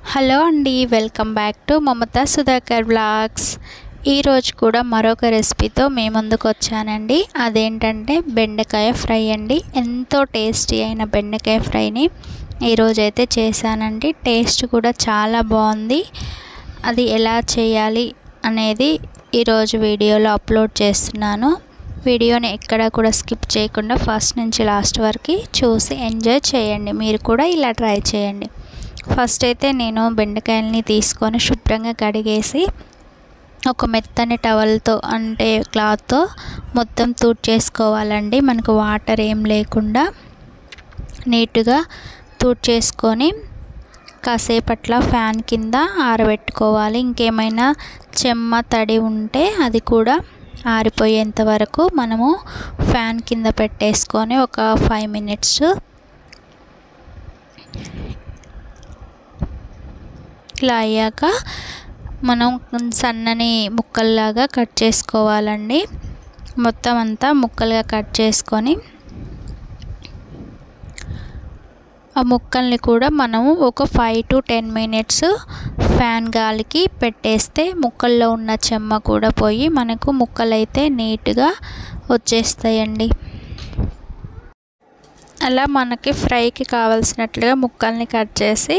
Hello అండి, welcome back to Mamata Sudhakar vlogs. ఈరోజు కూడా మరొక రెసిపీతో మీ ముందుకు వచ్చానండి. అదేంటంటే బెండకాయ ఫ్రై అండి. ఎంతో టేస్టీ అయిన బెండకాయ ఫ్రైని ఈరోజైతే చేశానండి. టేస్ట్ కూడా చాలా బాగుంది. అది ఎలా చేయాలి అనేది ఈరోజు వీడియోలో అప్లోడ్ చేస్తున్నాను. వీడియోని ఎక్కడ కూడా స్కిప్ చేయకుండా ఫస్ట్ నుంచి లాస్ట్ వరకు చూసి ఎంజాయ్ చేయండి. మీరు కూడా ఇలా ట్రై చేయండి. ఫస్ట్ అయితే నేను బెండకాయలని తీసుకొని శుభ్రంగా కడిగేసి ఒక మెత్తని టవల్తో అంటే క్లాత్తో మొత్తం తుడిచేసుకోవాలండి. మనకు వాటర్ ఏం లేకుండా నీట్గా తుడిచేసుకొని కాసేపట్ల ఫ్యాన్ కింద ఆరబెట్టుకోవాలి. ఇంకేమైనా చెమ్మ తడి ఉంటే అది కూడా ఆరిపోయేంత వరకు మనము ఫ్యాన్ కింద పెట్టేసుకొని ఒక 5 మినిట్స్ ఇలా అయ్యాక మనం సన్నని ముక్కల్లాగా కట్ చేసుకోవాలండి. మొత్తం అంతా ముక్కలుగా కట్ చేసుకొని ఆ ముక్కల్ని కూడా మనము ఒక 5 to 10 మినిట్స్ ఫ్యాన్ గాలికి పెట్టేస్తే ముక్కల్లో ఉన్న చెమ్మ కూడా పోయి మనకు ముక్కలైతే నీట్గా వచ్చేస్తాయండి. అలా మనకి ఫ్రైకి కావాల్సినట్లుగా ముక్కల్ని కట్ చేసి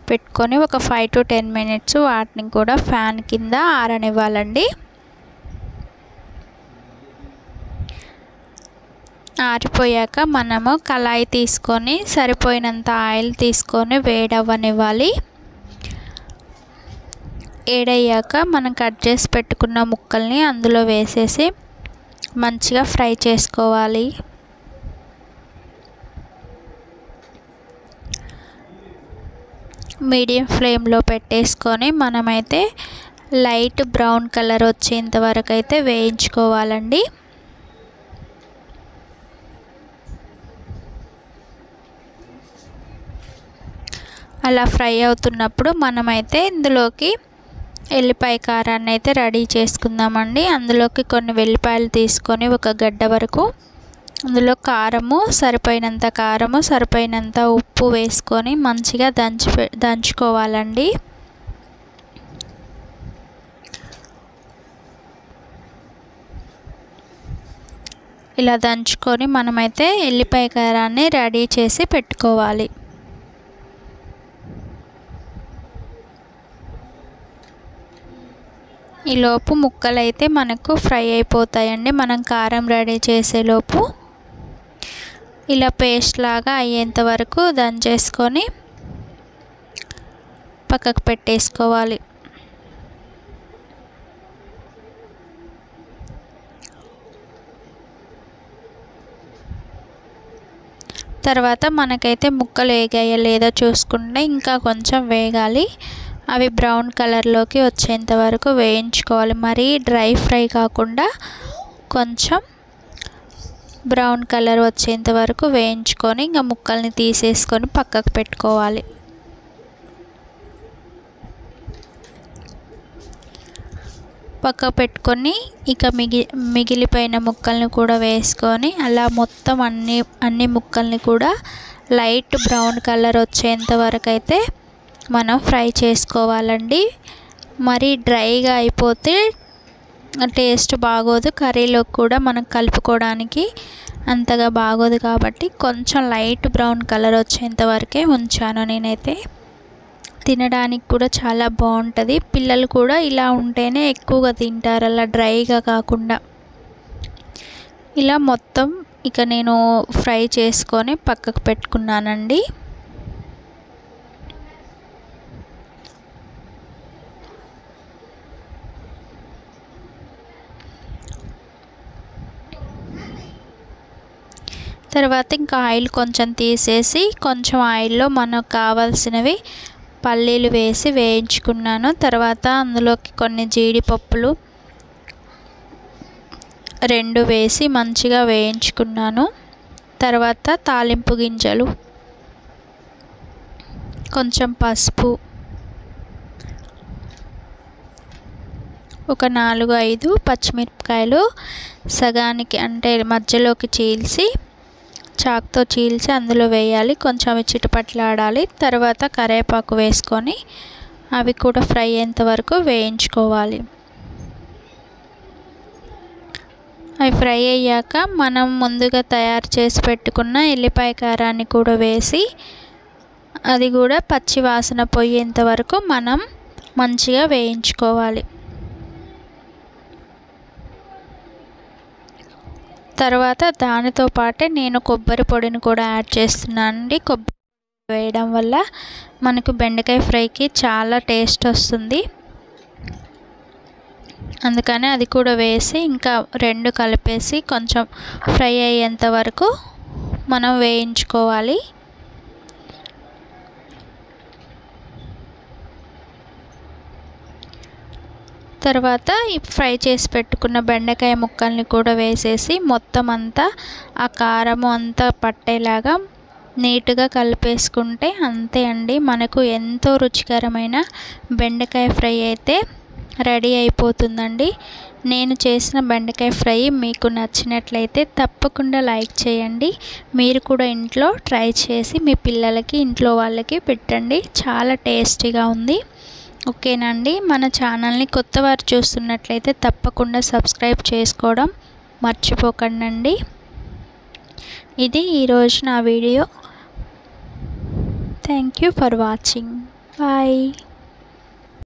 పెట్టుకొని ఒక 5 to 10 మినిట్స్ వాటిని కూడా ఫ్యాన్ కింద ఆరనివ్వాలండి. ఆరిపోయాక మనము కళాయి తీసుకొని సరిపోయినంత ఆయిల్ తీసుకొని వేడవ్వనివ్వాలి. వేడయ్యాక మనం కట్ చేసి పెట్టుకున్న ముక్కల్ని అందులో వేసేసి మంచిగా ఫ్రై చేసుకోవాలి. మీడియం ఫ్లేమ్లో పెట్టేసుకొని మనమైతే లైట్ బ్రౌన్ కలర్ వచ్చేంత వరకు అయితే వేయించుకోవాలండి. అలా ఫ్రై అవుతున్నప్పుడు మనమైతే ఇందులోకి ఎల్లిపాయ కారాన్ని అయితే రెడీ చేసుకుందామండి. అందులోకి కొన్ని వెల్లిపాయలు తీసుకొని ఒక గడ్డ వరకు అందులో కారము సరిపోయినంత సరిపోయినంత ఉప్పు వేసుకొని మంచిగా దంచుకోవాలండి. ఇలా దంచుకొని మనమైతే ఎల్లిపాయ కారాన్ని రెడీ చేసి పెట్టుకోవాలి. ఈలోపు ముక్కలైతే మనకు ఫ్రై అయిపోతాయండి. మనం కారం రెడీ చేసేలోపు ఇలా పేస్ట్ లాగా అయ్యేంత వరకు దంచేసుకొని పక్కకు పెట్టేసుకోవాలి. తర్వాత మనకైతే ముక్కలు వేగాయో లేదో చూసుకుంటే ఇంకా కొంచెం వేగాలి. అవి బ్రౌన్ కలర్లోకి వచ్చేంత వరకు వేయించుకోవాలి. మరీ డ్రై ఫ్రై కాకుండా కొంచెం బ్రౌన్ కలర్ వచ్చేంత వరకు వేయించుకొని ఇంకా ముక్కల్ని తీసేసుకొని పక్కకు పెట్టుకోవాలి. పక్కకు పెట్టుకొని ఇక మిగిలిపోయిన ముక్కల్ని కూడా వేసుకొని అలా మొత్తం అన్ని ముక్కల్ని కూడా లైట్ బ్రౌన్ కలర్ వచ్చేంత వరకు అయితే మనం ఫ్రై చేసుకోవాలండి. మరి డ్రైగా అయిపోతే టేస్ట్ బాగోదు. కర్రీలో కూడా మనం కలుపుకోవడానికి అంతగా బాగోదు కాబట్టి కొంచెం లైట్ బ్రౌన్ కలర్ వచ్చేంత వరకే ఉంచాను నేనైతే. తినడానికి కూడా చాలా బాగుంటుంది. పిల్లలు కూడా ఇలా ఉంటేనే ఎక్కువగా తింటారు, అలా డ్రైగా కాకుండా. ఇలా మొత్తం ఇక నేను ఫ్రై చేసుకొని పక్కకు పెట్టుకున్నానండి. తర్వాత ఇంకా ఆయిల్ కొంచెం తీసేసి కొంచెం ఆయిల్లో మనకు కావాల్సినవి పల్లీలు వేసి వేయించుకున్నాను. తర్వాత అందులోకి కొన్ని జీడిపప్పులు 2 వేసి మంచిగా వేయించుకున్నాను. తర్వాత తాలింపు గింజలు, కొంచెం పసుపు, ఒక 4-5 పచ్చిమిరపకాయలు సగానికి అంటే మధ్యలోకి చీల్చి చాకుతో చీల్చి అందులో వేయాలి. కొంచెం అవి చిటపట్లాడాలి. తర్వాత కరివేపాకు వేసుకొని అవి కూడా ఫ్రై అయ్యేంత వరకు వేయించుకోవాలి. అవి ఫ్రై అయ్యాక మనం ముందుగా తయారు చేసి పెట్టుకున్న ఎల్లిపాయ కారాన్ని కూడా వేసి అది కూడా పచ్చి వాసన పోయేంత వరకు మనం మంచిగా వేయించుకోవాలి. తర్వాత దానితో పాటే నేను కొబ్బరి పొడిని కూడా యాడ్ చేస్తున్నానండి. కొబ్బరి వేయడం వల్ల మనకు బెండకాయ ఫ్రైకి చాలా టేస్ట్ వస్తుంది. అందుకని అది కూడా వేసి ఇంకా రెండు కలిపేసి కొంచెం ఫ్రై అయ్యేంత వరకు మనం వేయించుకోవాలి. తర్వాత ఈ ఫ్రై చేసి పెట్టుకున్న బెండకాయ ముక్కల్ని కూడా వేసేసి మొత్తం అంతా ఆ కారము అంతా పట్టేలాగా నీట్గా కలిపేసుకుంటే అంతే అండి, మనకు ఎంతో రుచికరమైన బెండకాయ ఫ్రై అయితే రెడీ అయిపోతుందండి. నేను చేసిన బెండకాయ ఫ్రై మీకు నచ్చినట్లయితే తప్పకుండా లైక్ చేయండి. మీరు కూడా ఇంట్లో ట్రై చేసి మీ పిల్లలకి ఇంట్లో వాళ్ళకి పెట్టండి. చాలా టేస్టీగా ఉంది. ఓకేనండి, మన ఛానల్ని కొత్త వారు చూస్తున్నట్లయితే తప్పకుండా సబ్స్క్రైబ్ చేసుకోవడం మర్చిపోకండి. ఇది ఈరోజు నా వీడియో. Thank you for watching. Bye.